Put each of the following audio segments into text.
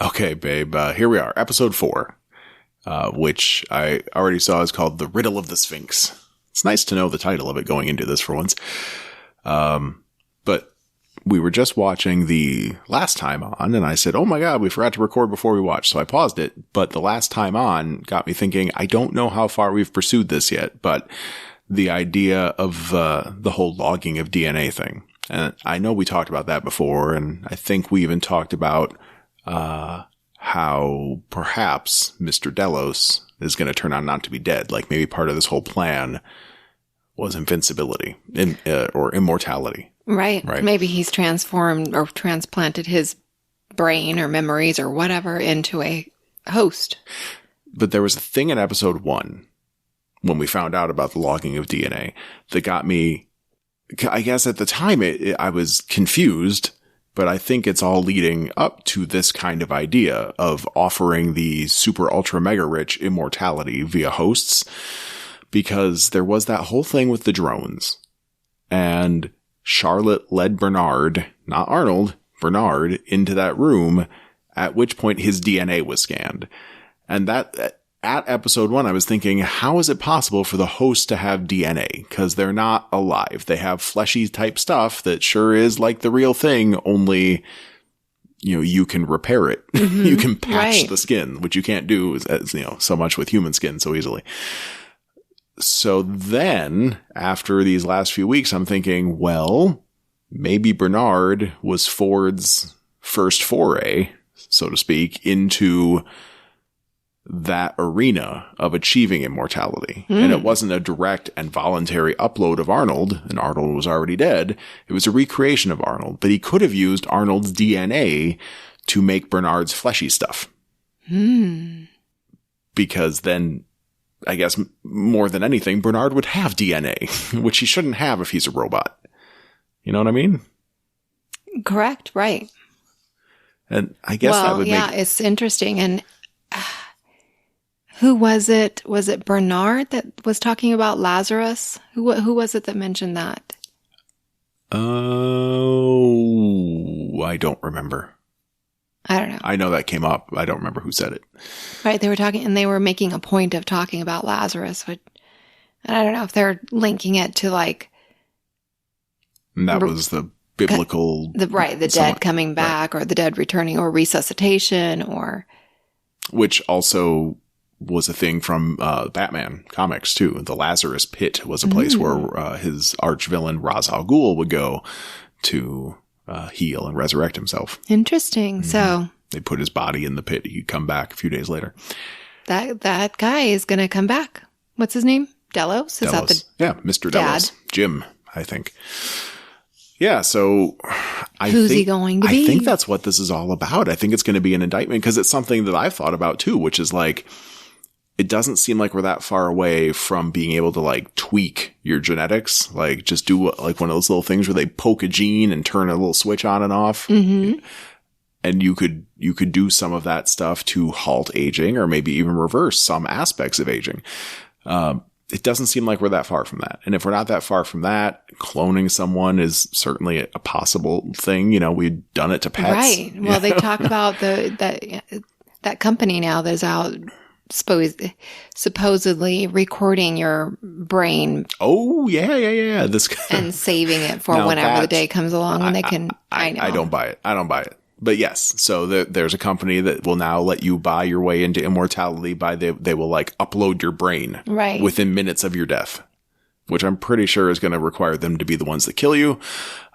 Okay, babe, here we are, episode 4, which I already saw is called The Riddle of the Sphinx. It's nice to know the title of it going into this for once. But we were just watching the last time on, and I said, oh my god, we forgot to record before we watched, so I paused it. But the last time on got me thinking, I don't know how far we've pursued this yet, but the idea of the whole logging of DNA thing. And I know we talked about that before, and I think we even talked about how perhaps Mr. Delos is going to turn out not to be dead. Like maybe part of this whole plan was invincibility or immortality. Right. Maybe he's transformed or transplanted his brain or memories or whatever into a host. But there was a thing in episode 1 when we found out about the logging of DNA that got me, I guess at the time I was confused. But I think it's all leading up to this kind of idea of offering the super ultra mega rich immortality via hosts, because there was that whole thing with the drones, and Charlotte led Bernard, not Arnold, Bernard, into that room, at which point his DNA was scanned. And that at episode 1, I was thinking, how is it possible for the host to have DNA? Because they're not alive. They have fleshy type stuff that sure is like the real thing, only, you can repair it. Mm-hmm. You can patch the skin, which you can't do as so much with human skin so easily. So then, after these last few weeks, I'm thinking, well, maybe Bernard was Ford's first foray, so to speak, into that arena of achieving immortality. And it wasn't a direct and voluntary upload of Arnold, and Arnold was already dead. It was a recreation of Arnold, but he could have used Arnold's DNA to make Bernard's fleshy stuff. Because then, I guess more than anything, Bernard would have DNA, which he shouldn't have if he's a robot. You know what I mean? Correct, right. And I guess that would make... it's interesting. And who was it? Was it Bernard that was talking about Lazarus? Who was it that mentioned that? Oh, I don't remember. I don't know. I know that came up. I don't remember who said it. Right. They were talking, and they were making a point of talking about Lazarus. And I don't know if they're linking it to like. And that was the biblical. The dead coming back, or the dead returning, or resuscitation, or. Which also was a thing from Batman comics too. The Lazarus Pit was a place where his arch villain Ra's al Ghul would go to heal and resurrect himself. Interesting. So they put his body in the pit. He'd come back a few days later. That guy is going to come back. What's his name? Delos? Is that the Mr. Delos. Jim, I think. Yeah, so who's he going to be? I think that's what this is all about. I think it's going to be an indictment, because it's something that I've thought about too, which is like, it doesn't seem like we're that far away from being able to like tweak your genetics. Like just do like one of those little things where they poke a gene and turn a little switch on and off. Mm-hmm. And you could do some of that stuff to halt aging, or maybe even reverse some aspects of aging. It doesn't seem like we're that far from that. And if we're not that far from that, cloning someone is certainly a possible thing. We've done it to pets. Right. Well, they talk about that company now that's out supposedly recording your brain. Oh, yeah. And saving it for whenever the day comes along when they can. I know. I don't buy it. But yes, so there's a company that will now let you buy your way into immortality they will like upload your brain within minutes of your death, which I'm pretty sure is going to require them to be the ones that kill you.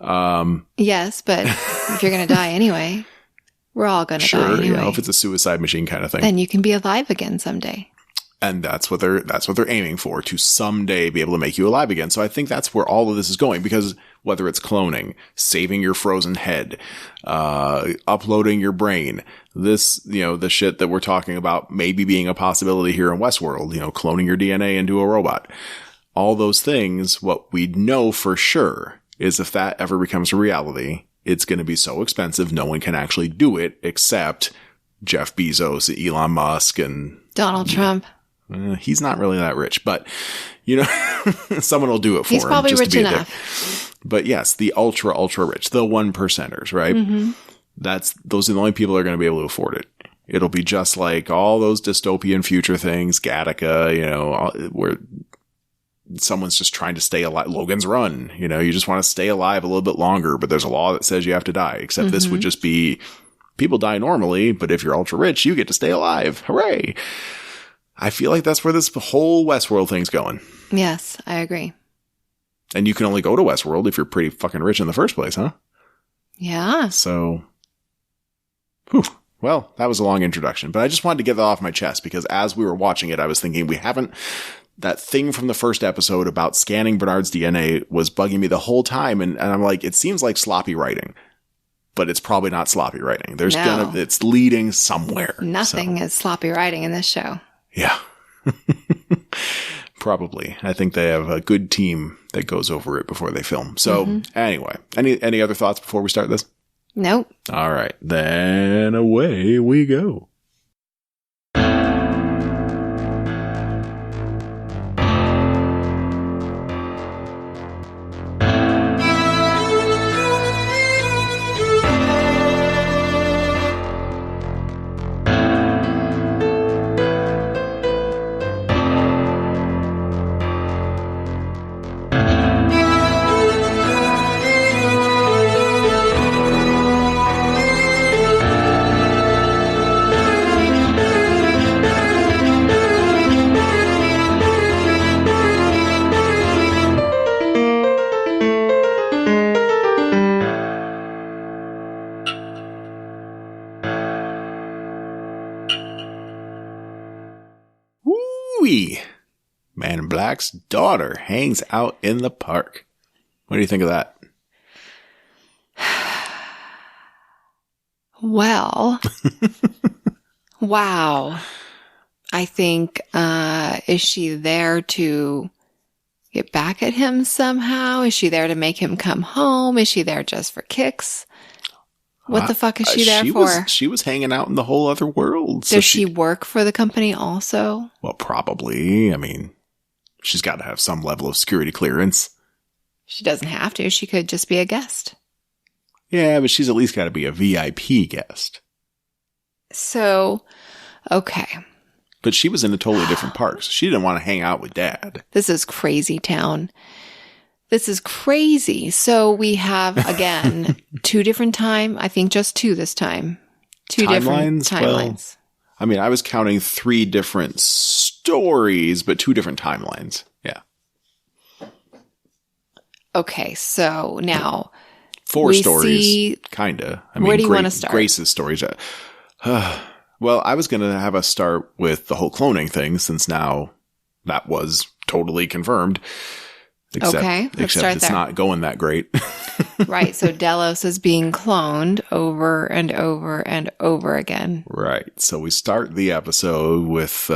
Yes, but if you're going to die anyway, we're all going to die anyway. Sure, if it's a suicide machine kind of thing. Then you can be alive again someday. And that's what they're aiming for, to someday be able to make you alive again. So I think that's where all of this is going, because whether it's cloning, saving your frozen head, uploading your brain, this, the shit that we're talking about maybe being a possibility here in Westworld, cloning your DNA into a robot. All those things, what we know for sure is if that ever becomes a reality, it's going to be so expensive no one can actually do it except Jeff Bezos, Elon Musk, and Donald Trump. He's not really that rich, but someone will do it for him. He's probably just rich to be enough. But yes, the ultra rich, the 1%ers, right? Mm-hmm. those are the only people that are going to be able to afford it. It'll be just like all those dystopian future things, Gattaca, where someone's just trying to stay alive. Logan's Run, you just want to stay alive a little bit longer, but there's a law that says you have to die. Except this would just be people die normally, but if you're ultra rich, you get to stay alive. Hooray! I feel like that's where this whole Westworld thing's going. Yes, I agree. And you can only go to Westworld if you're pretty fucking rich in the first place, huh? Yeah. So, whew. Well, that was a long introduction, but I just wanted to get that off my chest because as we were watching it, I was thinking that thing from the first episode about scanning Bernard's DNA was bugging me the whole time. And I'm like, it seems like sloppy writing, but it's probably not sloppy writing. It's leading somewhere. Nothing is sloppy writing in this show. Yeah. Probably. I think they have a good team that goes over it before they film. So anyway, any other thoughts before we start this? Nope. All right. Then away we go. Man in Black's daughter hangs out in the park. What do you think of that? Well, wow. I think, is she there to get back at him somehow? Is she there to make him come home? Is she there just for kicks? What the fuck is she there for? She was hanging out in the whole other world. Does she work for the company also? Well, probably. I mean, she's got to have some level of security clearance. She doesn't have to. She could just be a guest. Yeah, but she's at least got to be a VIP guest. So, okay. But she was in a totally different park, so she didn't want to hang out with Dad. This is crazy town. This is crazy. So we have, again, two different I think just two this time. Two different timelines. Well, I mean, I was counting 3 different stories, but 2 different timelines. Yeah. Okay, so now 4 stories, kinda. I mean, where do you want to start? Grace's stories. Well, I was going to have us start with the whole cloning thing, since now that was totally confirmed. Except it's not going that great. Right, so Delos is being cloned over and over and over again. Right, so we start the episode with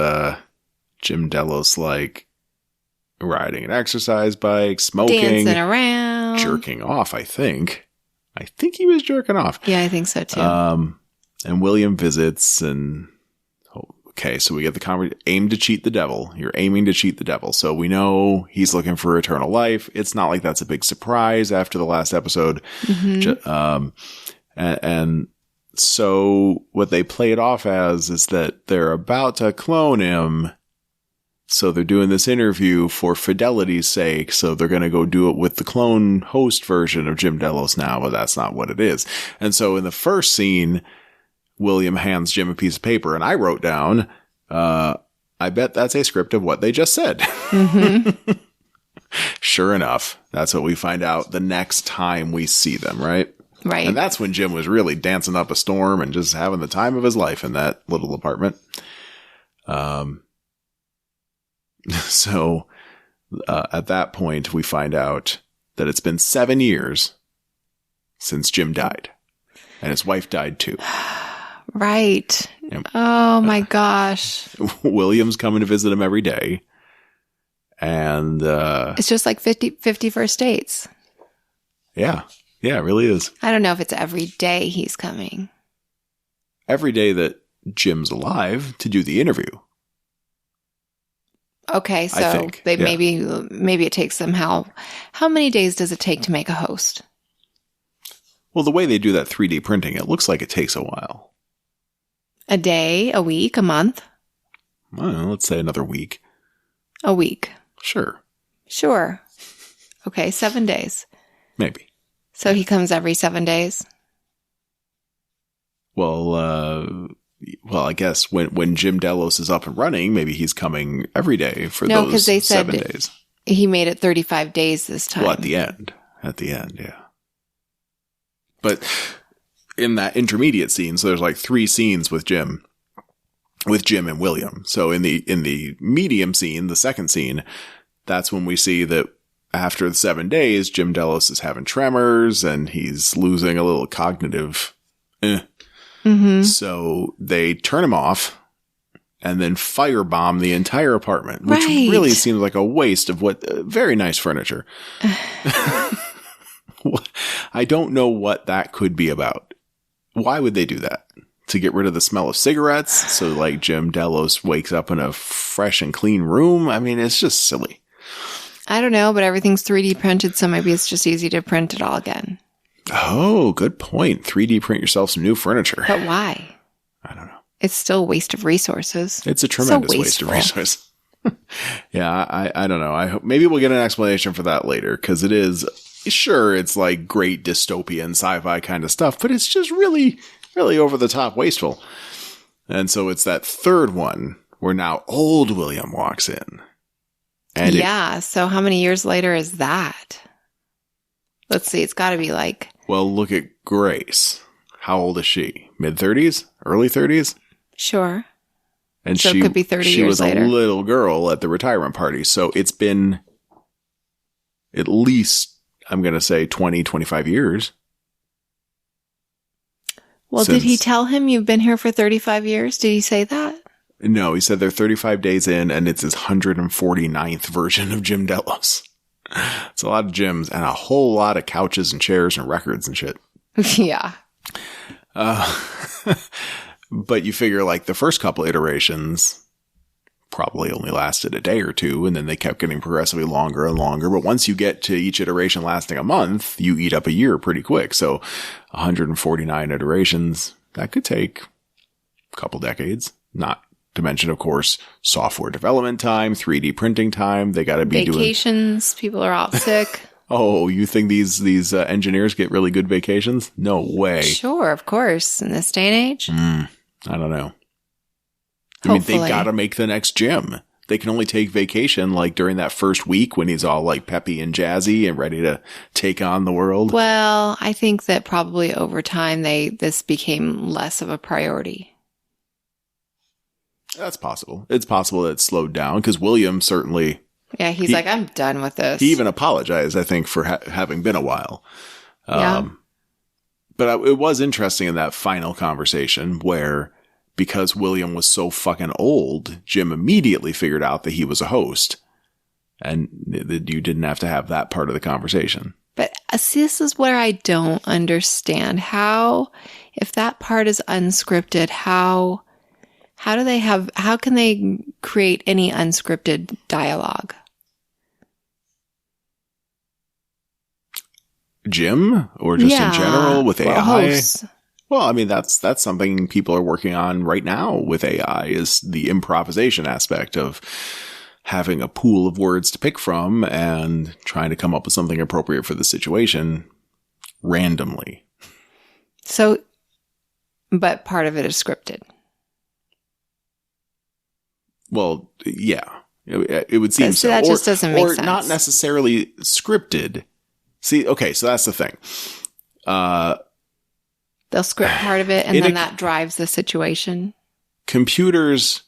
Jim Delos, riding an exercise bike, smoking. Dancing around. Jerking off, I think. I think he was jerking off. Yeah, I think so too. And William visits and... Okay, so we get the aim to cheat the devil. You're aiming to cheat the devil. So we know he's looking for eternal life. It's not like that's a big surprise after the last episode. Mm-hmm. And so what they play it off as is that they're about to clone him. So they're doing this interview for fidelity's sake. So they're going to go do it with the clone host version of Jim Delos now, but that's not what it is. And so in the first scene, William hands Jim a piece of paper, and I wrote down, I bet that's a script of what they just said. Mm-hmm. Sure enough, that's what we find out the next time we see them, right? Right. And that's when Jim was really dancing up a storm and just having the time of his life in that little apartment. So at that point, we find out that it's been 7 years since Jim died, and his wife died too. Right. Oh my gosh. William's coming to visit him every day. And it's just like 50 first dates. Yeah. Yeah, it really is. I don't know if it's every day he's coming. Every day that Jim's alive to do the interview. Okay, so maybe it takes them how many days does it take to make a host? Well, the way they do that 3D printing, it looks like it takes a while. A day, a week, a month? Well, let's say another week. A week. Sure. Sure. Okay, 7 days. Maybe. So he comes every 7 days? Well, I guess when Jim Delos is up and running, maybe he's coming every day for No, those 'cause they 7 said days. He made it 35 days this time. Well, at the end, yeah. But in that intermediate scene, so there's like 3 scenes with Jim and William. So in the medium scene, the second scene, that's when we see that after the 7 days, Jim Delos is having tremors and he's losing a little cognitive. Mm-hmm. So they turn him off and then firebomb the entire apartment, which really seems like a waste of very nice furniture. I don't know what that could be about. Why would they do that? To get rid of the smell of cigarettes? So like Jim Delos wakes up in a fresh and clean room? I mean, it's just silly. I don't know, but everything's 3D printed, so maybe it's just easy to print it all again. Oh, good point. 3D print yourself some new furniture. But why? I don't know. It's still a waste of resources. It's a tremendous waste of resources. Yeah, I don't know. I hope maybe we'll get an explanation for that later, because it is, sure, it's like great dystopian sci-fi kind of stuff, but it's just really, really over the top wasteful. And so it's that third one where now old William walks in. And so how many years later is that? Let's see, it's got to be like... Well, look at Grace. How old is she? Mid-30s? Early 30s? Sure. And so it could be 30 years later. She was a little girl at the retirement party. So it's been at least, I'm going to say, 20, 25 years. Well, did he tell him you've been here for 35 years? Did he say that? No, he said they're 35 days in, and it's his 149th version of Jim Delos. It's a lot of gyms and a whole lot of couches and chairs and records and shit. Yeah. But you figure like the first couple iterations probably only lasted a day or two, and then they kept getting progressively longer and longer. But once you get to each iteration lasting a month, you eat up a year pretty quick. So 149 iterations, that could take a couple decades. Not to mention, of course, software development time, 3D printing time. They got to be vacations. People are all sick. Oh, you think these engineers get really good vacations? No way. Sure, of course. In this day and age? I don't know. Hopefully. I mean, they've got to make the next Jim. They can only take vacation like during that first week when he's all like peppy and jazzy and ready to take on the world. Well, I think that probably over time this became less of a priority. That's possible. It's possible that it slowed down because William certainly... Yeah, he's like, I'm done with this. He even apologized, I think, for having been a while. Yeah. But it was interesting in that final conversation where, because William was so fucking old, Jim immediately figured out that he was a host. And that you didn't have to have that part of the conversation. But see, this is where I don't understand. How, if that part is unscripted, how can they create any unscripted dialogue? Jim, or just in general with AI? Hosts. Well, I mean, that's something people are working on right now with AI, is the improvisation aspect of having a pool of words to pick from and trying to come up with something appropriate for the situation randomly. So, but part of it is scripted. Well, yeah, it would seem so. That just doesn't make sense. Or not necessarily scripted. See, okay, so that's the thing. They'll script part of it, and then that drives the situation. Computers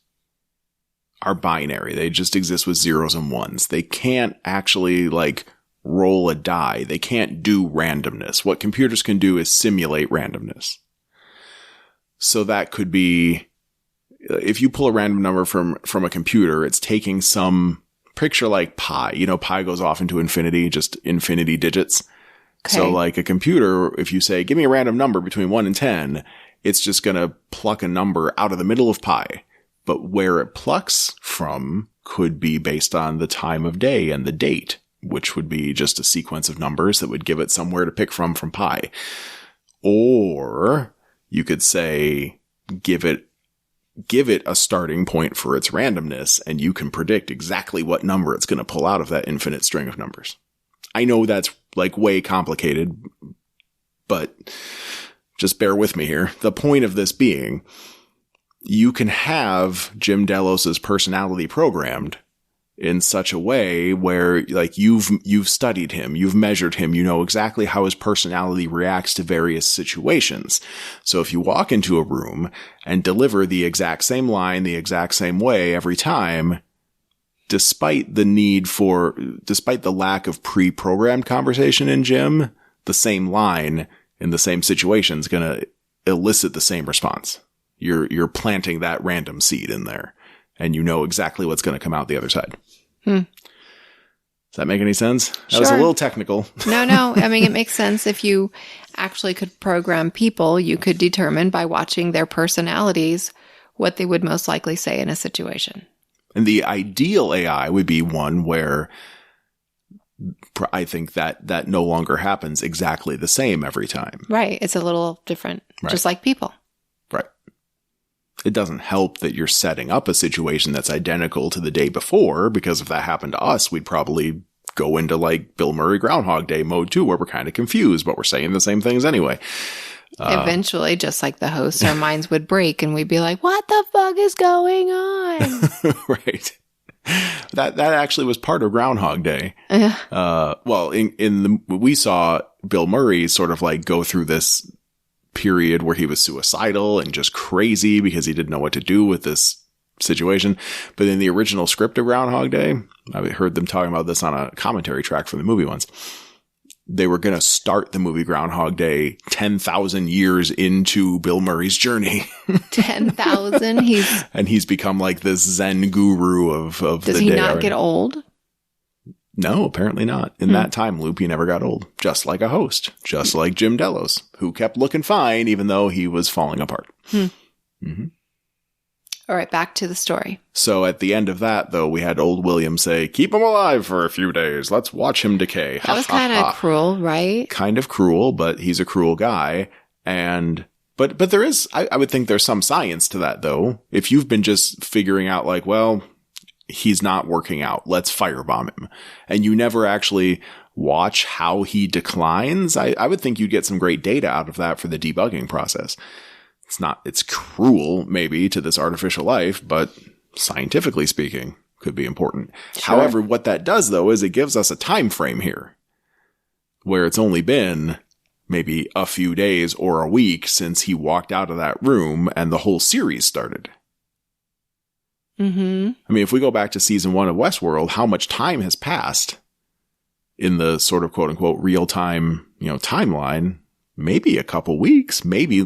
are binary. They just exist with zeros and ones. They can't actually, like, roll a die. They can't do randomness. What computers can do is simulate randomness. So that could be, if you pull a random number from a computer, it's taking some picture like pi. You know, pi goes off into infinity, just infinity digits. Okay. So like a computer, if you say, give me a random number between 1 and 10, it's just going to pluck a number out of the middle of pi. But where it plucks from could be based on the time of day and the date, which would be just a sequence of numbers that would give it somewhere to pick from pi. Or you could say, give it a starting point for its randomness, and you can predict exactly what number it's going to pull out of that infinite string of numbers. I know that's like way complicated, but just bear with me here. The point of this being, you can have Jim Delos's personality programmed in such a way where, like, you've studied him, you've measured him, you know exactly how his personality reacts to various situations. So if you walk into a room and deliver the exact same line the exact same way every time, despite the lack of pre-programmed conversation in Jim, the same line in the same situation is going to elicit the same response. You're planting that random seed in there, and you know exactly what's going to come out the other side. Does that make any sense? That was a little technical. No. I mean, it makes sense. If you actually could program people, you could determine by watching their personalities what they would most likely say in a situation. And the ideal AI would be one where I think that no longer happens exactly the same every time. Right. It's a little different, just like people. Right. It doesn't help that you're setting up a situation that's identical to the day before, because if that happened to us, we'd probably go into like Bill Murray Groundhog Day mode too, where we're kind of confused, but we're saying the same things anyway. Eventually, just like the hosts, our minds would break and we'd be like, what the fuck is going on? Right. That actually was part of Groundhog Day. Well, we saw Bill Murray sort of like go through this period where he was suicidal and just crazy because he didn't know what to do with this situation. But in the original script of Groundhog Day, I heard them talking about this on a commentary track from the movie once. They were going to start the movie Groundhog Day 10,000 years into Bill Murray's journey. 10,000? He's become like this Zen guru of the day. Does he not get old? No, apparently not. In that time loop, he never got old. Just like a host. Just like Jim Delos, who kept looking fine even though he was falling apart. Mm-hmm. All right, back to the story. So at the end of that, though, we had old William say, keep him alive for a few days. Let's watch him decay. That was kind of cruel, right? Kind of cruel, but he's a cruel guy. But there is, I would think there's some science to that, though. If you've been just figuring out like, well, he's not working out, let's firebomb him, and you never actually watch how he declines, I would think you'd get some great data out of that for the debugging process. It's cruel maybe to this artificial life, but scientifically speaking, could be important. Sure. However, what that does though is it gives us a time frame here where it's only been maybe a few days or a week since he walked out of that room and the whole series started. Mm-hmm. I mean, if we go back to season 1 of Westworld, how much time has passed in the sort of quote unquote real time, timeline? Maybe a couple weeks,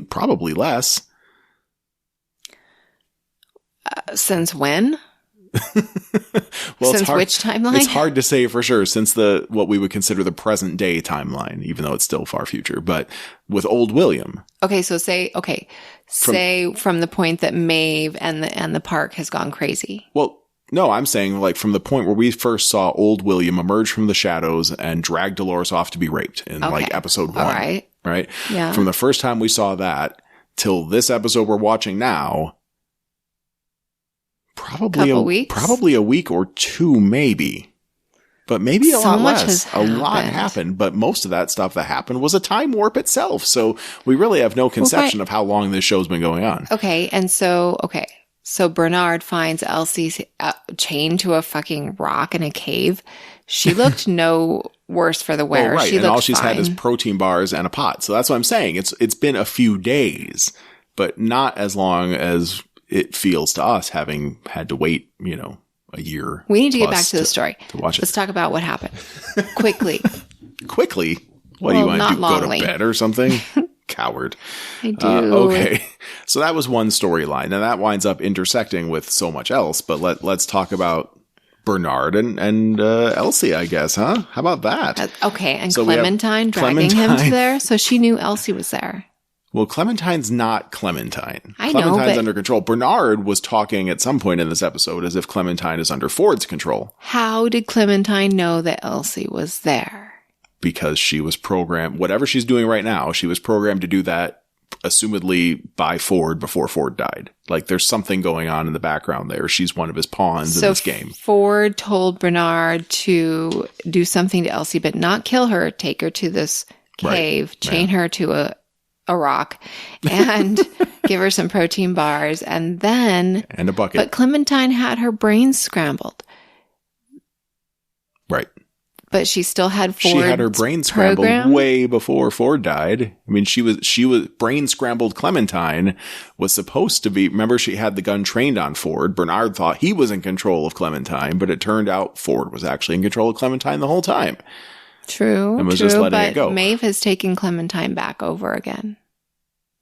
probably less. Since when? Well, since which timeline? It's hard to say for sure. Since what we would consider the present day timeline, even though it's still far future. But with old William. Okay, so say from the point that Maeve and the park has gone crazy. Well, no, I'm saying like from the point where we first saw old William emerge from the shadows and drag Dolores off to be raped in like episode 1. All right. Right? Yeah. From the first time we saw that till this episode we're watching now, probably a week or two, maybe. But maybe a lot less. A lot happened, but most of that stuff that happened was a time warp itself. So we really have no conception of how long this show's been going on. Okay. And so Bernard finds Elsie chained to a fucking rock in a cave. She looked no worse for the wear. Oh, right. She and all she's fine. had is protein bars and a pot. So that's what I'm saying. It's been a few days, but not as long as it feels to us having had to wait, a year. We need to get back to the story. To watch it. Let's talk about what happened. Quickly. Quickly? What do you want to do? Longly. Go to bed or something? Coward. I do. Okay. So that was one storyline. Now that winds up intersecting with so much else, but let's talk about Bernard and Elsie, I guess, huh? How about that? Okay. And so Clementine dragging him to there. So she knew Elsie was there. Well, Clementine's not Clementine. I know, Clementine's under control. Bernard was talking at some point in this episode as if Clementine is under Ford's control. How did Clementine know that Elsie was there? because she was programmed, whatever she's doing right now, she was programmed to do that, assumedly by Ford before Ford died. Like there's something going on in the background there. She's one of his pawns in this game. Ford told Bernard to do something to Elsie, but not kill her, take her to this cave, chain her to a rock, and give her some protein bars, and a bucket. But Clementine had her brain scrambled. Right. But she still had Ford's She had her brain scrambled program way before Ford died. I mean, she was brain scrambled. Clementine was supposed to be, remember she had the gun trained on Ford. Bernard thought he was in control of Clementine, but it turned out Ford was actually in control of Clementine the whole time. True. And was just letting it go. Maeve has taken Clementine back over again.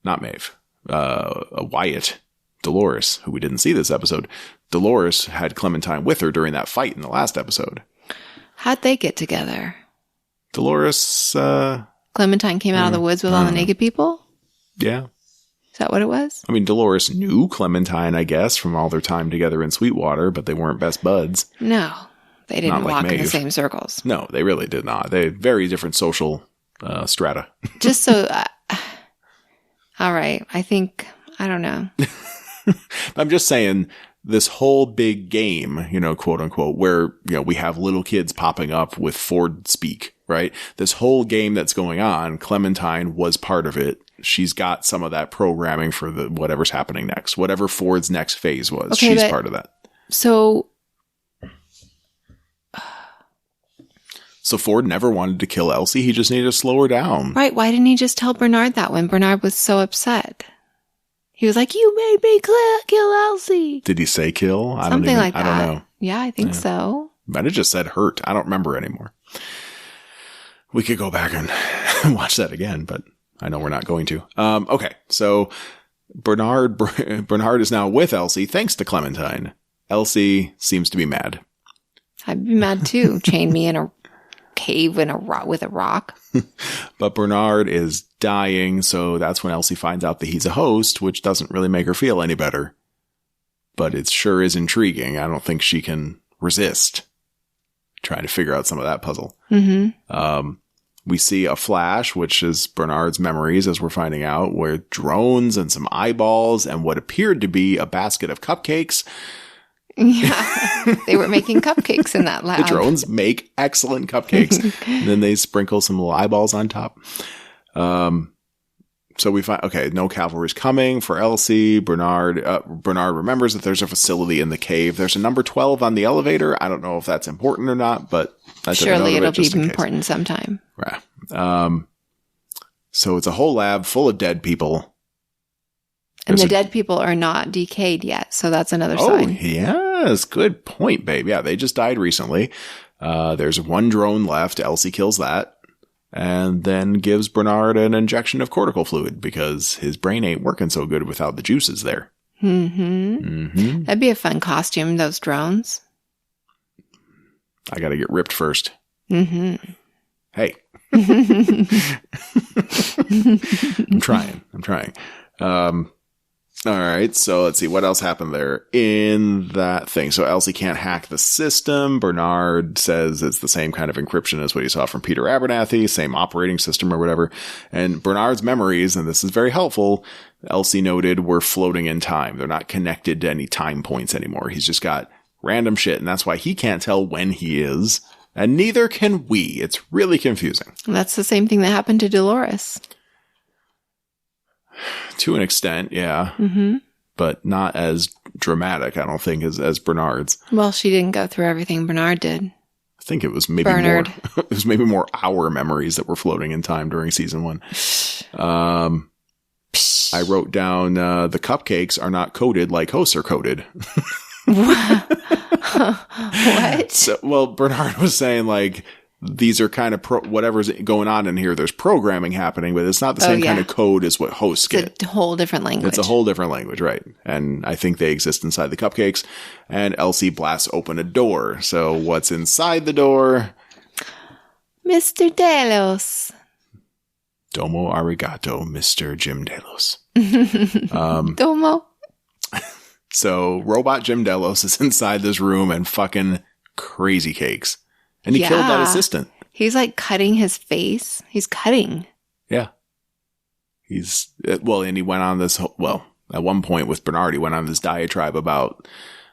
Not Maeve. Wyatt. Dolores, who we didn't see this episode. Dolores had Clementine with her during that fight in the last episode. How'd they get together? Dolores, Clementine came out of the woods with all the naked people? Yeah. Is that what it was? I mean, Dolores knew Clementine, I guess, from all their time together in Sweetwater, but they weren't best buds. No. They didn't like walk in Maeve. the same circles. No, they really did not. They had very different social strata. Just so... all right. I don't know. I'm just saying, this whole big game, quote unquote, where, we have little kids popping up with Ford speak, right? This whole game that's going on, Clementine was part of it. She's got some of that programming for whatever's happening next. Whatever Ford's next phase was, okay, she's part of that. So Ford never wanted to kill Elsie. He just needed to slow her down. Right. Why didn't he just tell Bernard that when Bernard was so upset? He was like, you made me kill Elsie. Did he say kill? Something like that. I don't know. Yeah, I think so. Might have just said hurt. I don't remember anymore. We could go back and watch that again, but I know we're not going to. Okay, so Bernard is now with Elsie thanks to Clementine. Elsie seems to be mad. I'd be mad too. Chain me in a cave with a rock. But Bernard is dying, so that's when Elsie finds out that he's a host, which doesn't really make her feel any better. But it sure is intriguing. I don't think she can resist trying to figure out some of that puzzle. Mm-hmm. We see a flash, which is Bernard's memories, as we're finding out, where drones and some eyeballs and what appeared to be a basket of cupcakes. Yeah, they were making cupcakes in that lab. The drones make excellent cupcakes. And then they sprinkle some little eyeballs on top. So we find, okay, no cavalry's coming for Elsie. Bernard remembers that there's a facility in the cave. There's a number 12 on the elevator. I don't know if that's important or not, but surely it'll be important sometime. Right. So it's a whole lab full of dead people. And the dead people are not decayed yet, so that's another sign. Oh, yes. Good point, babe. Yeah, they just died recently. There's one drone left. Elsie kills that. And then gives Bernard an injection of cortical fluid because his brain ain't working so good without the juices there. Mm-hmm. Mm-hmm. That'd be a fun costume, those drones. I gotta get ripped first. Mm-hmm. Hey. I'm trying. All right, so let's see. What else happened there in that thing? So Elsie can't hack the system. Bernard says it's the same kind of encryption as what he saw from Peter Abernathy, same operating system or whatever. And Bernard's memories, and this is very helpful, Elsie noted, were floating in time. They're not connected to any time points anymore. He's just got random shit, and that's why he can't tell when he is, and neither can we. It's really confusing. That's the same thing that happened to Dolores. To an extent, yeah. Mm-hmm. But not as dramatic, I don't think, as Bernard's. Well, she didn't go through everything Bernard did. I think it was maybe more. It was maybe more our memories that were floating in time during season 1. I wrote down the cupcakes are not coded like hosts are coded. What? So, well, Bernard was saying like, these are kind of whatever's going on in here. There's programming happening, but it's not the same kind of code as what hosts get. It's a whole different language. It's a whole different language, right? And I think they exist inside the cupcakes. And Elsie blasts open a door. So what's inside the door? Mr. Delos. Domo arigato, Mr. Jim Delos. Domo. So Robot Jim Delos is inside this room and fucking crazy cakes. And he killed that assistant. He's like cutting his face. He's cutting. Yeah. And he went on this, at one point with Bernard, he went on this diatribe about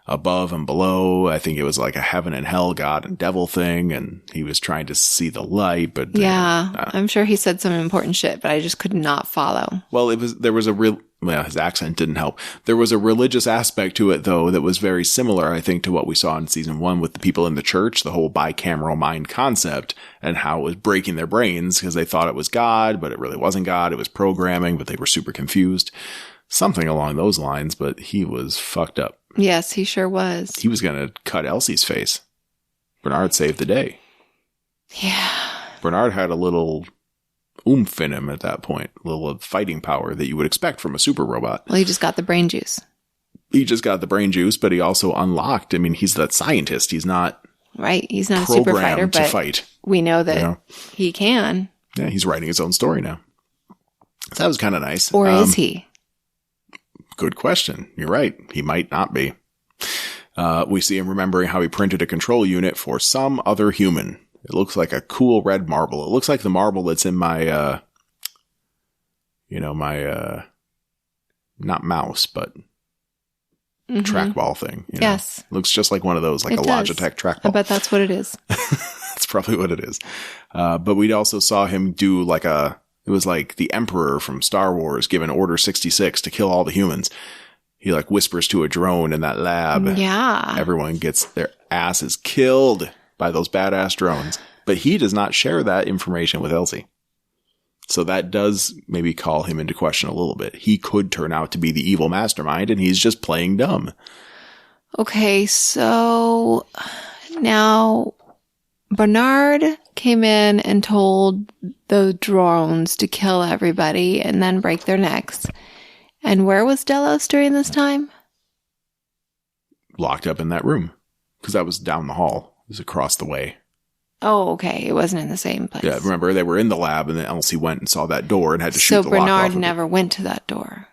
above and below. I think it was like a heaven and hell, God and devil thing. And he was trying to see the light, but I'm sure he said some important shit, but I just could not follow. Well, his accent didn't help. There was a religious aspect to it, though, that was very similar, I think, to what we saw in season 1 with the people in the church, the whole bicameral mind concept, and how it was breaking their brains because they thought it was God, but it really wasn't God. It was programming, but they were super confused. Something along those lines, but he was fucked up. Yes, he sure was. He was going to cut Elsie's face. Bernard saved the day. Yeah. Bernard had a little oomph in him at that point, a little fighting power that you would expect from a super robot. Well, he just got the brain juice. But he also unlocked. I mean, he's that scientist. He's not right. He's not a super fighter, but fight. We know that he can. Yeah, he's writing his own story now. So that was kind of nice. Or is he? Good question. You're right. He might not be. We see him remembering how he printed a control unit for some other human. It looks like a cool red marble. It looks like the marble that's in my, not mouse, but trackball thing. Yes. Looks just like one of those, like it a does. Logitech trackball. I bet that's what it is. That's probably what it is. But we also saw him do it was like the Emperor from Star Wars given Order 66 to kill all the humans. He like whispers to a drone in that lab. Yeah. Everyone gets their asses killed by those badass drones. But he does not share that information with Elsie. So that does maybe call him into question a little bit. He could turn out to be the evil mastermind and he's just playing dumb. Okay, so now Bernard came in and told the drones to kill everybody and then break their necks. And where was Delos during this time? Locked up in that room. Because that was down the hall. It was across the way. Oh, okay. It wasn't in the same place. Yeah, remember, they were in the lab and then Elsie went and saw that door and had to shoot the lock off. So Bernard never went to that door.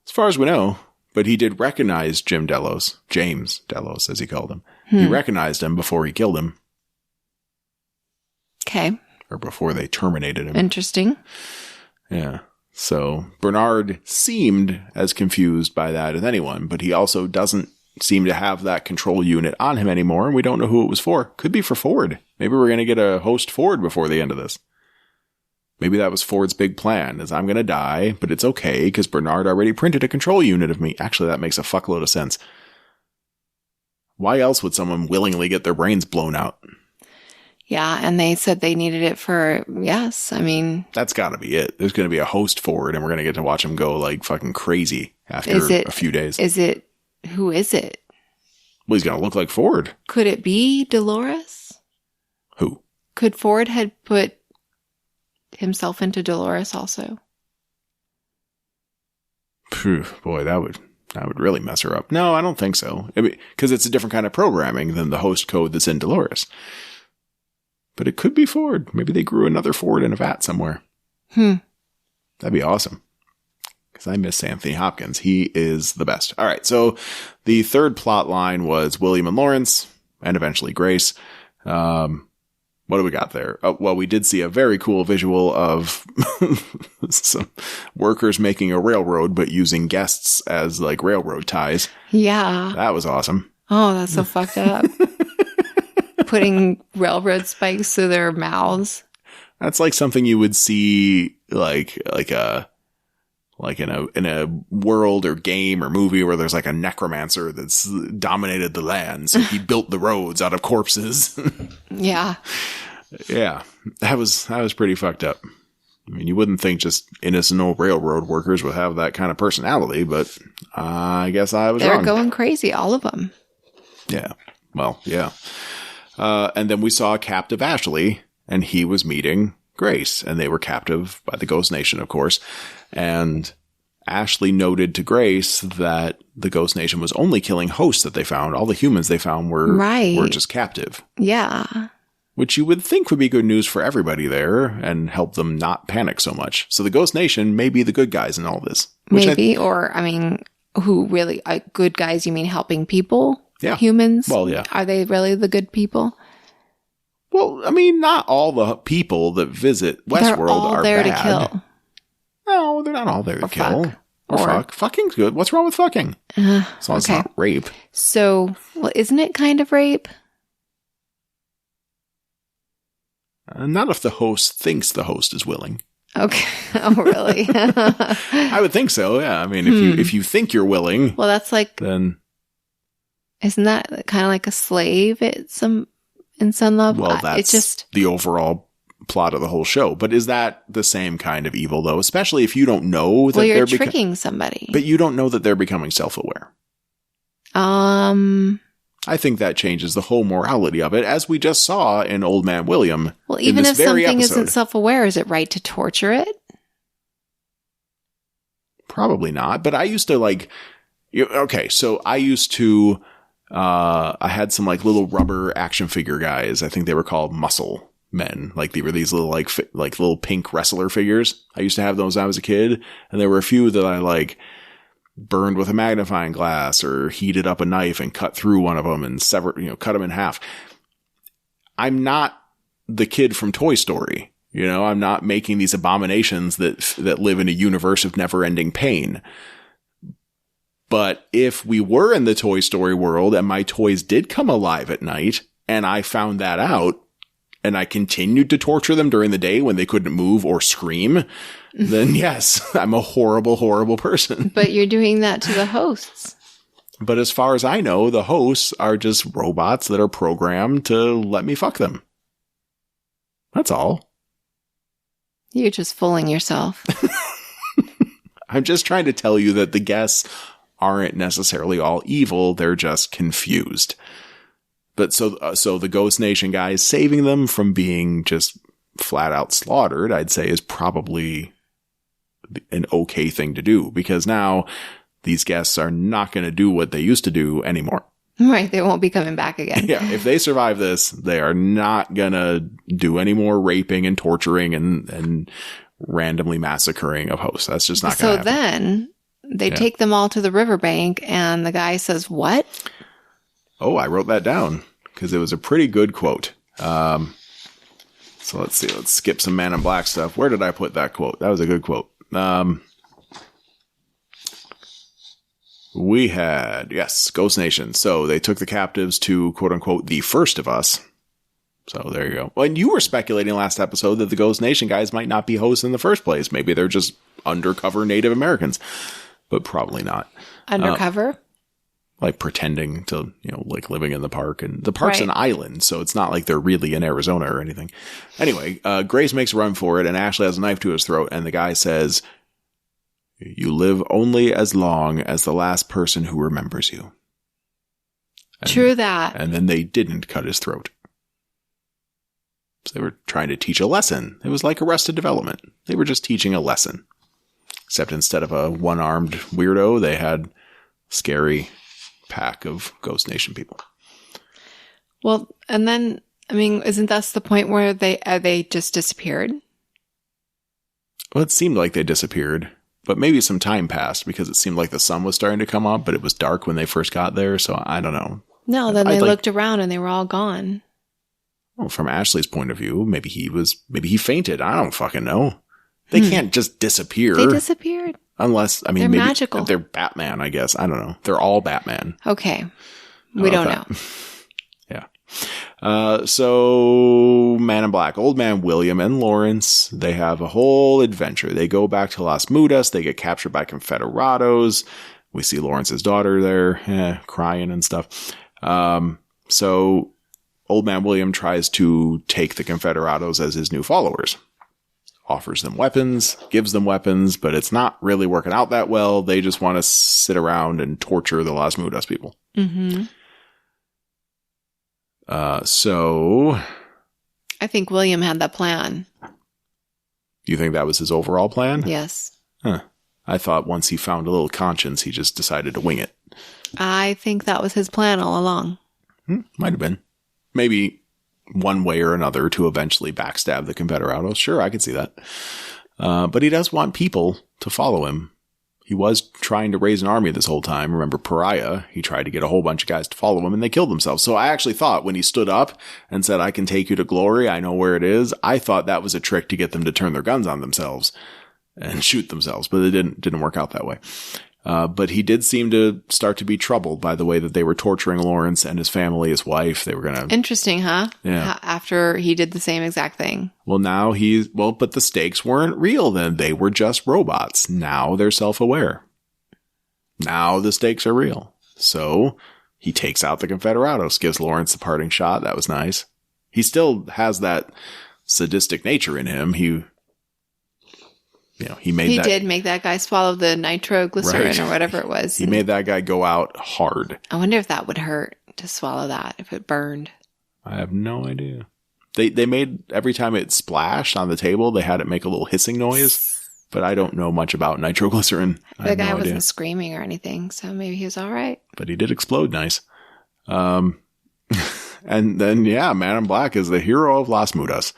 As far as we know. But he did recognize James Delos, as he called him. He recognized him before he killed him. Okay. Or before they terminated him. Interesting. Yeah. So Bernard seemed as confused by that as anyone, but he also doesn't seem to have that control unit on him anymore, and we don't know who it was for. Could be for Ford. Maybe we're going to get a host Ford before the end of this. Maybe that was Ford's big plan, is I'm going to die, but it's okay, because Bernard already printed a control unit of me. Actually, that makes a fuckload of sense. Why else would someone willingly get their brains blown out? Yeah, and they said they needed it for, yes, I mean... That's got to be it. There's going to be a host Ford, and we're going to get to watch him go, like, fucking crazy after a few days. Who is it? Well, he's going to look like Ford. Could it be Dolores? Who? Could Ford had put himself into Dolores also? Phew, boy, that would really mess her up. No, I don't think so. I mean, because it's a different kind of programming than the host code that's in Dolores. But it could be Ford. Maybe they grew another Ford in a vat somewhere. That'd be awesome. Because I miss Anthony Hopkins. He is the best. All right, so the third plot line was William and Lawrence, and eventually Grace. What do we got there? Oh, well, we did see a very cool visual of some workers making a railroad, but using guests as like railroad ties. Yeah. That was awesome. Oh, that's so fucked up. Putting railroad spikes through their mouths. That's like something you would see like in a world or game or movie where there's like a necromancer that's dominated the land. So he built the roads out of corpses. Yeah. Yeah. That was pretty fucked up. I mean, you wouldn't think just innocent old railroad workers would have that kind of personality, but I guess I was wrong. They're going crazy, all of them. Yeah. Well, yeah. And then we saw captive Ashley, and he was meeting Grace, and they were captive by the Ghost Nation, of course. And Ashley noted to Grace that the Ghost Nation was only killing hosts that they found. All the humans they found were just captive. Yeah. Which you would think would be good news for everybody there and help them not panic so much. So the Ghost Nation may be the good guys in all this. Maybe, who really, good guys, you mean helping people? Yeah. Humans? Well, yeah. Are they really the good people? Well, I mean, not all the people that visit Westworld are there bad. to kill. No, they're not all there to kill. Fuck. Or fuck. Fucking's good. What's wrong with fucking? As long as it's not rape. So, well, isn't it kind of rape? Not if the host thinks the host is willing. Okay. Oh, really? I would think so. Yeah. I mean, if you think you're willing, well, that's like, then isn't that kind of like a slave in some level? Well, that's just the overall plot of the whole show. But is that the same kind of evil, though? Especially if you don't know that you're tricking somebody. But you don't know that they're becoming self-aware. I think that changes the whole morality of it, as we just saw in Old Man William. Well, even if something isn't self-aware, is it right to torture it? Probably not. But I used to so I used to, I had some like little rubber action figure guys. I think they were called muscle men. Like they were these little like little pink wrestler figures. I used to have those when I was a kid. And there were a few that I like burned with a magnifying glass or heated up a knife and cut through one of them and cut them in half. I'm not the kid from Toy Story. I'm not making these abominations that live in a universe of never-ending pain. But if we were in the Toy Story world and my toys did come alive at night and I found that out and I continued to torture them during the day when they couldn't move or scream, then yes, I'm a horrible, horrible person. But you're doing that to the hosts. But as far as I know, the hosts are just robots that are programmed to let me fuck them. That's all. You're just fooling yourself. I'm just trying to tell you that the guests aren't necessarily all evil. They're just confused. But so the Ghost Nation guys saving them from being just flat out slaughtered, I'd say is probably an okay thing to do, because now these guests are not going to do what they used to do anymore. Right. They won't be coming back again. Yeah. If they survive this, they are not going to do any more raping and torturing and randomly massacring of hosts. That's just not going to happen. So then they take them all to the riverbank and the guy says, what? Oh, I wrote that down because it was a pretty good quote. So let's see. Let's skip some Man in Black stuff. Where did I put that quote? That was a good quote. We had, yes, Ghost Nation. So they took the captives to, quote unquote, the first of us. So there you go. Well, and you were speculating last episode that the Ghost Nation guys might not be hosts in the first place. Maybe they're just undercover Native Americans, but probably not. Undercover? Like pretending to, like living in the park, and the park's an island. So it's not like they're really in Arizona or anything. Anyway, Grace makes a run for it and Ashley has a knife to his throat. And the guy says, "You live only as long as the last person who remembers you." True that. And then they didn't cut his throat. So they were trying to teach a lesson. It was like Arrested Development. They were just teaching a lesson. Except instead of a one-armed weirdo, they had scary pack of Ghost Nation people. Well, and then, isn't that the point where they just disappeared? Well, it seemed like they disappeared. But maybe some time passed because it seemed like the sun was starting to come up, but it was dark when they first got there, so I don't know. No, then they looked around and they were all gone. Well, from Ashley's point of view, maybe he fainted. I don't fucking know. They can't just disappear. They disappeared. Unless, they're maybe magical. They're Batman, I guess. I don't know. They're all Batman. Okay. We don't know. Yeah. So Man in Black, Old Man William and Lawrence, they have a whole adventure. They go back to Las Mudas. They get captured by Confederados. We see Lawrence's daughter there, crying and stuff. So Old Man William tries to take the Confederados as his new followers. Offers them weapons, gives them weapons, but it's not really working out that well. They just want to sit around and torture the Las Mudas people. Mm-hmm. So I think William had that plan. You think that was his overall plan? Yes. Huh. I thought once he found a little conscience, he just decided to wing it. I think that was his plan all along. Might have been. Maybe one way or another to eventually backstab the Confederados. Sure, I could see that. But he does want people to follow him. He was trying to raise an army this whole time. Remember Pariah? He tried to get a whole bunch of guys to follow him and they killed themselves. So I actually thought when he stood up and said, I can take you to glory, I know where it is, I thought that was a trick to get them to turn their guns on themselves and shoot themselves, but it didn't work out that way. But he did seem to start to be troubled by the way that they were torturing Lawrence and his family, his wife. They were going to... Interesting, huh? Yeah. After he did the same exact thing. Well, now but the stakes weren't real then. They were just robots. Now they're self-aware. Now the stakes are real. So he takes out the Confederados, gives Lawrence the parting shot. That was nice. He still has that sadistic nature in him. He did make that guy swallow the nitroglycerin right. or whatever it was. He made that guy go out hard. I wonder if that would hurt to swallow that, if it burned. I have no idea. They made, every time it splashed on the table, they had it make a little hissing noise, but I don't know much about nitroglycerin. The guy wasn't screaming or anything, so maybe he was all right. But he did explode nice. And then, Man in Black is the hero of Las Mudas.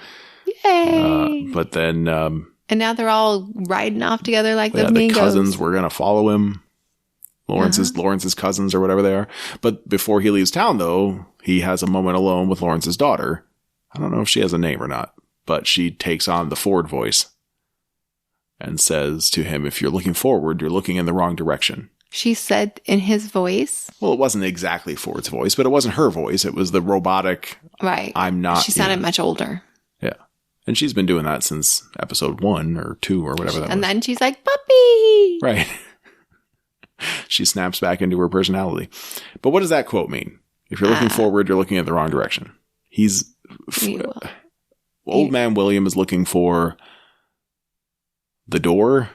Yay! But then... and now they're all riding off together like the the cousins were going to follow him. Lawrence's cousins or whatever they are. But before he leaves town, though, he has a moment alone with Lawrence's daughter. I don't know if she has a name or not, but she takes on the Ford voice and says to him, if you're looking forward, you're looking in the wrong direction. She said in his voice? Well, it wasn't exactly Ford's voice, but it wasn't her voice. It was the robotic. Right. I'm not. She sounded much older. Yeah. And she's been doing that since episode 1 or 2 or whatever that was. And then she's like, puppy! Right. She snaps back into her personality. But what does that quote mean? If you're looking forward, you're looking at the wrong direction. Old man William is looking for the door.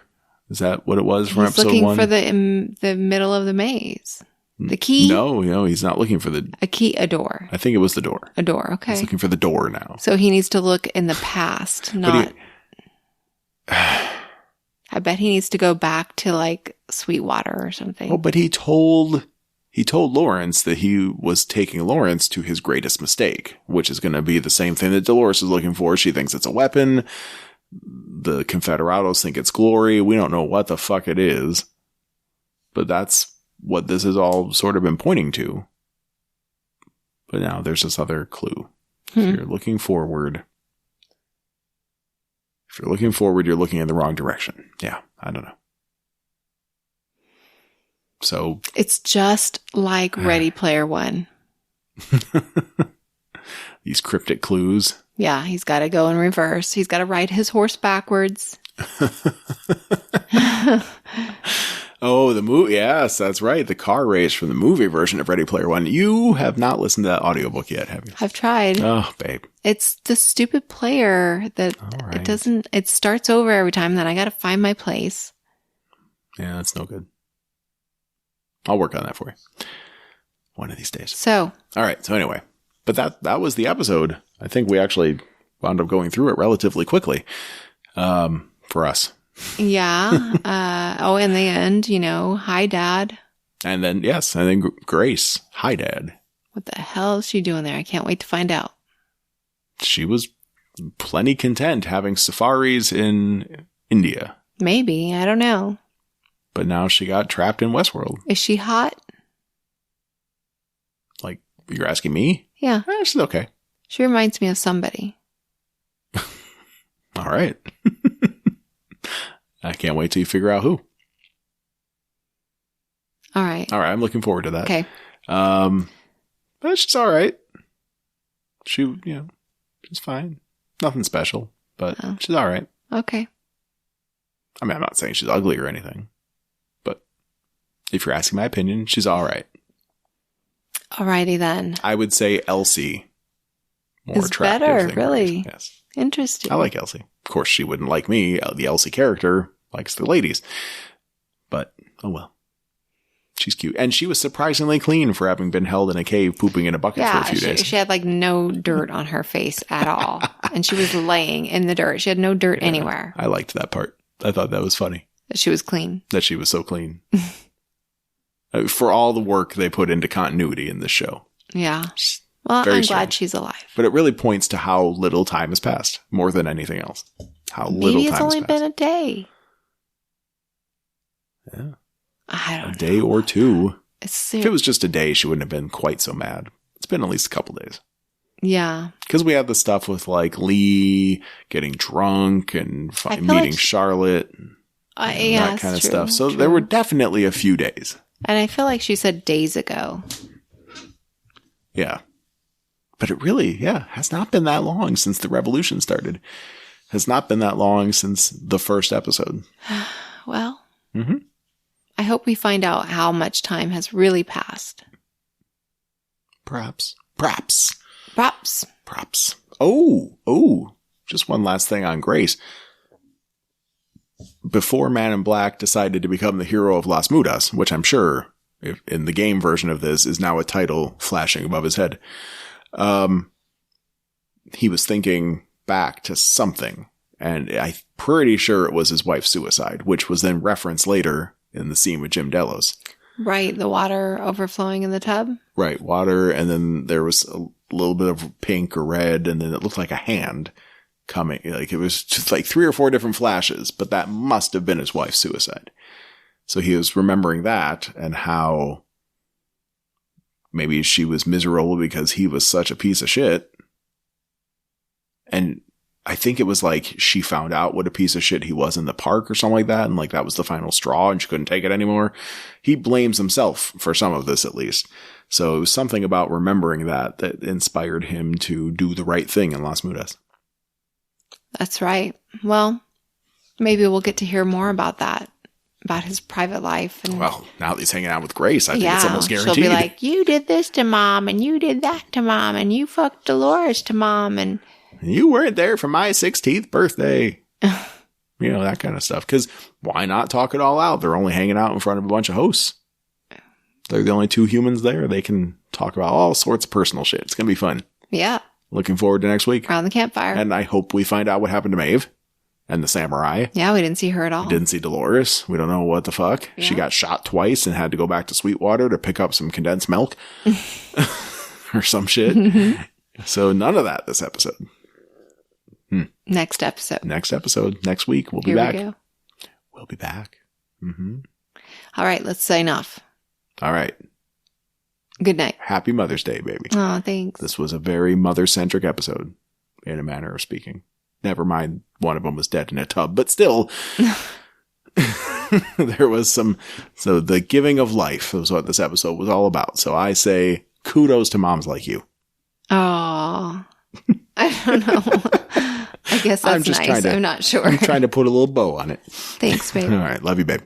Is that what it was from episode 1? He's looking for the middle of the maze. The key? No, he's not looking for a door. I think it was the door. A door, okay. He's looking for the door now. So he needs to look in the past, not... I bet he needs to go back to like Sweetwater or something. Oh, but he told Lawrence that he was taking Lawrence to his greatest mistake, which is going to be the same thing that Dolores is looking for. She thinks it's a weapon. The Confederados think it's glory. We don't know what the fuck it is, but that's what this has all sort of been pointing to. But now there's this other clue. If you're looking forward, you're looking in the wrong direction. Yeah, I don't know. So it's just like Ready Player One. These cryptic clues. Yeah, he's got to go in reverse. He's got to ride his horse backwards. Oh, the movie. Yes, that's right. The car race from the movie version of Ready Player One. You have not listened to that audiobook yet, have you? I've tried. Oh, babe. It's the stupid player that it starts over every time. Then I got to find my place. Yeah, that's no good. I'll work on that for you one of these days. So. All right. So anyway, but that was the episode. I think we actually wound up going through it relatively quickly, for us. Yeah. In the end, hi, Dad. And then, Grace. Hi, Dad. What the hell is she doing there? I can't wait to find out. She was plenty content having safaris in India. Maybe. I don't know. But now she got trapped in Westworld. Is she hot? Like, you're asking me? Yeah. She's okay. She reminds me of somebody. All right. I can't wait till you figure out who. All right. I'm looking forward to that. Okay. But she's all right. She's fine. Nothing special, but she's all right. Okay. I mean, I'm not saying she's ugly or anything, but if you're asking my opinion, she's all right. Alrighty then. I would say Elsie more is attractive. Better, really. Yes. Interesting. I like Elsie. Of course, she wouldn't like me. The Elsie character likes the ladies. But, oh well. She's cute. And she was surprisingly clean for having been held in a cave pooping in a bucket for a few days. She had like no dirt on her face at all. And she was laying in the dirt. She had no dirt anywhere. I liked that part. I thought that was funny. That she was clean. That she was so clean. For all the work they put into continuity in this show. Yeah. Well, I'm glad she's alive. But it really points to how little time has passed, more than anything else. How little time has passed. Maybe it's only been a day. Yeah. I don't know. A day or two. If it was just a day, she wouldn't have been quite so mad. It's been at least a couple days. Yeah. Because we had the stuff with like Lee getting drunk and meeting Charlotte. And that kind of stuff. So there were definitely a few days. And I feel like she said days ago. Yeah. But it really, has not been that long since the revolution started. Has not been that long since the first episode. Well, I hope we find out how much time has really passed. Perhaps. Oh, just one last thing on Grace. Before Man in Black decided to become the hero of Las Mudas, which I'm sure in the game version of this is now a title flashing above his head. He was thinking back to something, and I'm pretty sure it was his wife's suicide, which was then referenced later in the scene with Jim Delos. Right, the water overflowing in the tub. Right, water, and then there was a little bit of pink or red, and then it looked like a hand coming. Like it was just like 3 or 4 different flashes, but that must have been his wife's suicide. So he was remembering that and how maybe she was miserable because he was such a piece of shit. And I think it was like she found out what a piece of shit he was in the park or something like that. And like that was the final straw and she couldn't take it anymore. He blames himself for some of this at least. So it was something about remembering that inspired him to do the right thing in Las Mudas. That's right. Well, maybe we'll get to hear more about that, about his private life. And well, now that he's hanging out with Grace, I think it's almost guaranteed. She'll be like, you did this to Mom, and you did that to Mom, and you fucked Dolores to Mom, and you weren't there for my 16th birthday. You know, that kind of stuff. Because why not talk it all out? They're only hanging out in front of a bunch of hosts. They're the only 2 humans there. They can talk about all sorts of personal shit. It's going to be fun. Yeah. Looking forward to next week. Around the campfire. And I hope we find out what happened to Maeve and the samurai. Yeah, we didn't see her at all. We didn't see Dolores. We don't know what the fuck. Yeah. She got shot twice and had to go back to Sweetwater to pick up some condensed milk or some shit. So none of that this episode. Next episode. Next week. We'll be back. We'll be back. All right, let's sign off. All right. Good night. Happy Mother's Day, baby. Oh, thanks. This was a very mother-centric episode, in a manner of speaking. Never mind, one of them was dead in a tub, but still, there was some, so the giving of life was what this episode was all about. So I say kudos to moms like you. Oh, I don't know. I guess that's nice. I'm not sure. I'm trying to put a little bow on it. Thanks, babe. All right. Love you, babe.